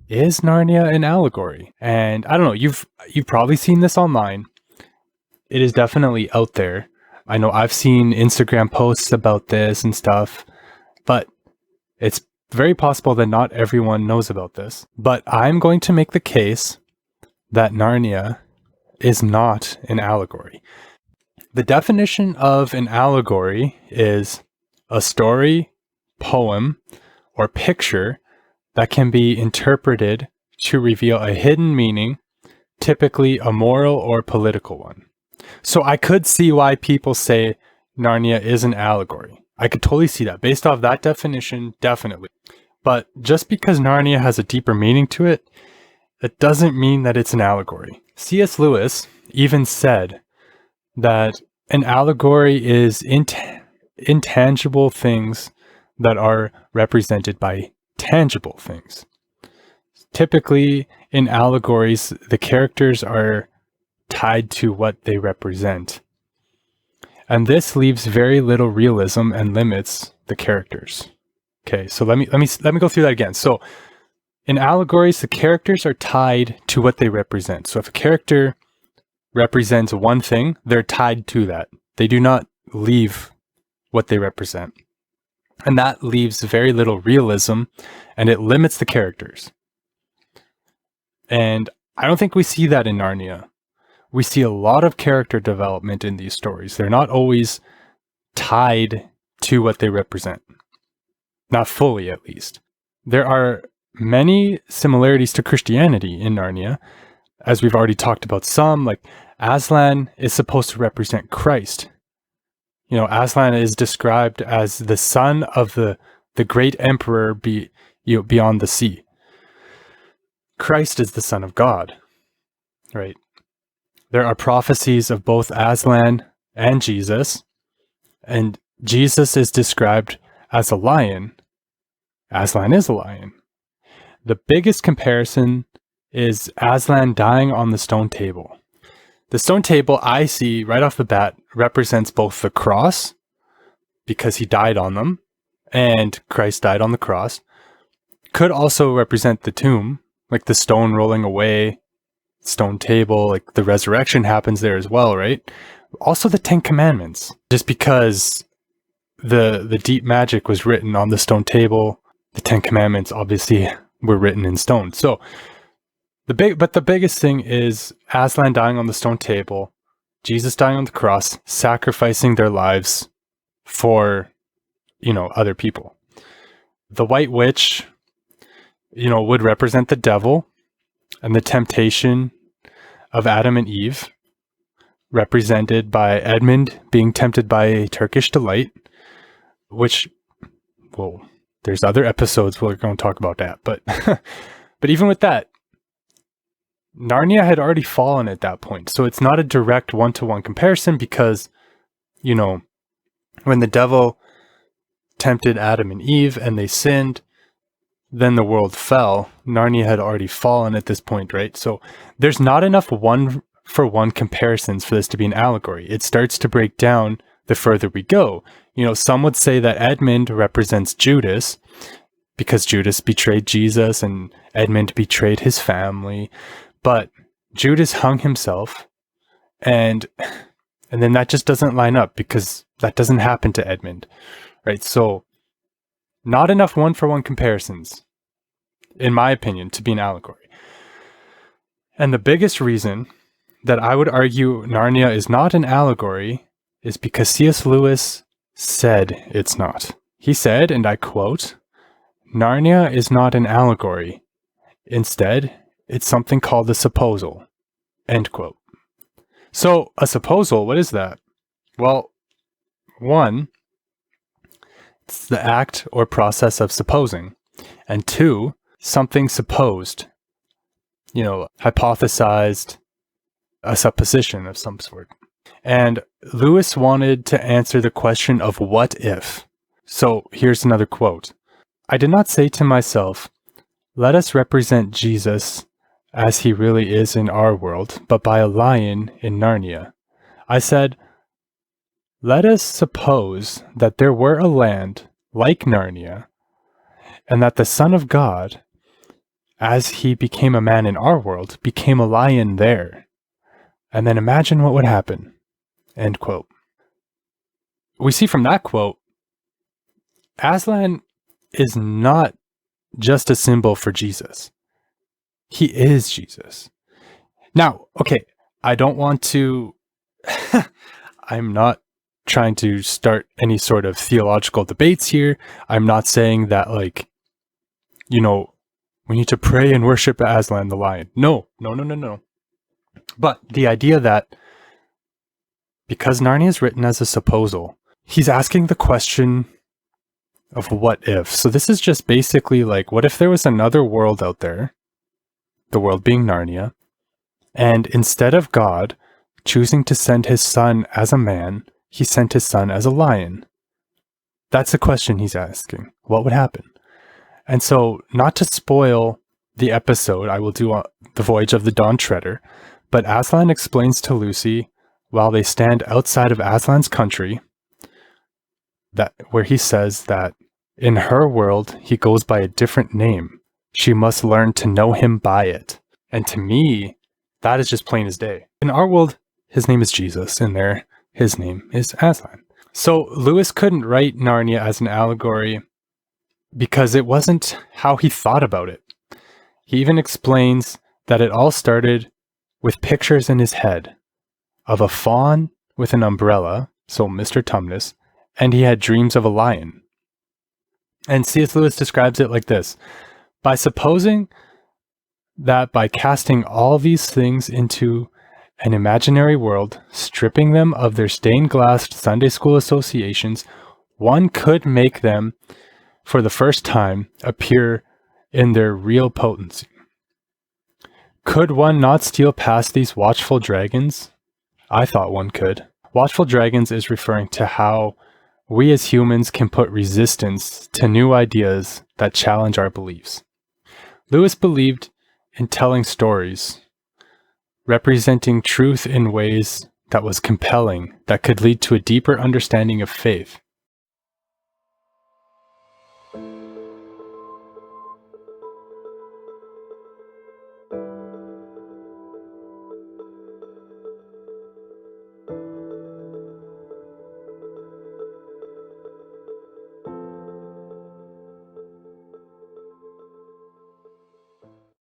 is Narnia an allegory? And I don't know, you've probably seen this online. It is definitely out there. I know I've seen Instagram posts about this and stuff, but it's very possible that not everyone knows about this. But I'm going to make the case that Narnia is not an allegory. The definition of an allegory is a story, poem, or picture that can be interpreted to reveal a hidden meaning, typically a moral or political one. So I could see why people say Narnia is an allegory. I could totally see that. Based off that definition, definitely. But just because Narnia has a deeper meaning to it, it doesn't mean that it's an allegory. C.S. Lewis even said that an allegory is intangible things that are represented by tangible things. Typically, in allegories, the characters are tied to what they represent. And this leaves very little realism and limits the characters. Okay, so let me go through that again. So in allegories, the characters are tied to what they represent. So if a character represents one thing, they're tied to that. They do not leave what they represent. And that leaves very little realism, and it limits the characters. And I don't think we see that in Narnia. We see a lot of character development in these stories. They're not always tied to what they represent. Not fully, at least. There are many similarities to Christianity in Narnia, as we've already talked about some, like Aslan is supposed to represent Christ. You know, Aslan is described as the son of the great emperor beyond the sea. Christ is the Son of God, right? There are prophecies of both Aslan and Jesus, and Jesus is described as a lion. Aslan is a lion. The biggest comparison is Aslan dying on the stone table. The stone table, I see right off the bat, represents both the cross, because he died on them, and Christ died on the cross. Could also represent the tomb, like the stone rolling away, stone table, like the resurrection happens there as well, right? Also the Ten Commandments, just because the deep magic was written on the stone table, the Ten Commandments obviously were written in stone. So the biggest thing is Aslan dying on the stone table, Jesus dying on the cross, sacrificing their lives for, other people. The White Witch, would represent the devil and the temptation of Adam and Eve, represented by Edmund being tempted by a Turkish delight, which, well, there's other episodes we're going to talk about that, but but even with that, Narnia had already fallen at that point, so it's not a direct one-to-one comparison because, when the devil tempted Adam and Eve and they sinned, then the world fell. Narnia had already fallen at this point, right? So there's not enough one-for-one comparisons for this to be an allegory. It starts to break down the further we go. Some would say that Edmund represents Judas because Judas betrayed Jesus and Edmund betrayed his family. But Judas hung himself, and then that just doesn't line up because that doesn't happen to Edmund, right? So not enough one-for-one comparisons, in my opinion, to be an allegory. And the biggest reason that I would argue Narnia is not an allegory is because C.S. Lewis said it's not. He said, and I quote, "Narnia is not an allegory. Instead, it's something called a supposal." End quote. So, a supposal, what is that? Well, one, it's the act or process of supposing. And two, something supposed. Hypothesized, a supposition of some sort. And Lewis wanted to answer the question of what if. So, here's another quote. "I did not say to myself, let us represent Jesus as he really is in our world, but by a lion in Narnia. I said, let us suppose that there were a land like Narnia, and that the Son of God, as he became a man in our world, became a lion there. And then imagine what would happen. End quote. We see from that quote, Aslan is not just a symbol for Jesus. He is Jesus. Now, okay, I don't want to, I'm not trying to start any sort of theological debates here. I'm not saying that, like, you know, we need to pray and worship Aslan the lion. No. But the idea that because Narnia is written as a supposal, he's asking the question of what if. So this is just basically like, what if there was another world out there, the world being Narnia, and instead of God choosing to send his son as a man, he sent his son as a lion? That's the question he's asking. What would happen? And so, not to spoil the episode, I will do the Voyage of the Dawn Treader, but Aslan explains to Lucy, while they stand outside of Aslan's country, that where he says that in her world, he goes by a different name. She must learn to know him by it. And to me, that is just plain as day. In our world, his name is Jesus. In there, his name is Aslan. So Lewis couldn't write Narnia as an allegory because it wasn't how he thought about it. He even explains that it all started with pictures in his head of a fawn with an umbrella, so Mr. Tumnus, and he had dreams of a lion. And C.S. Lewis describes it like this: by supposing that by casting all these things into an imaginary world, stripping them of their stained-glassed Sunday school associations, one could make them, for the first time, appear in their real potency. Could one not steal past these watchful dragons? I thought one could. Watchful dragons is referring to how we as humans can put resistance to new ideas that challenge our beliefs. Lewis believed in telling stories, representing truth in ways that was compelling, that could lead to a deeper understanding of faith.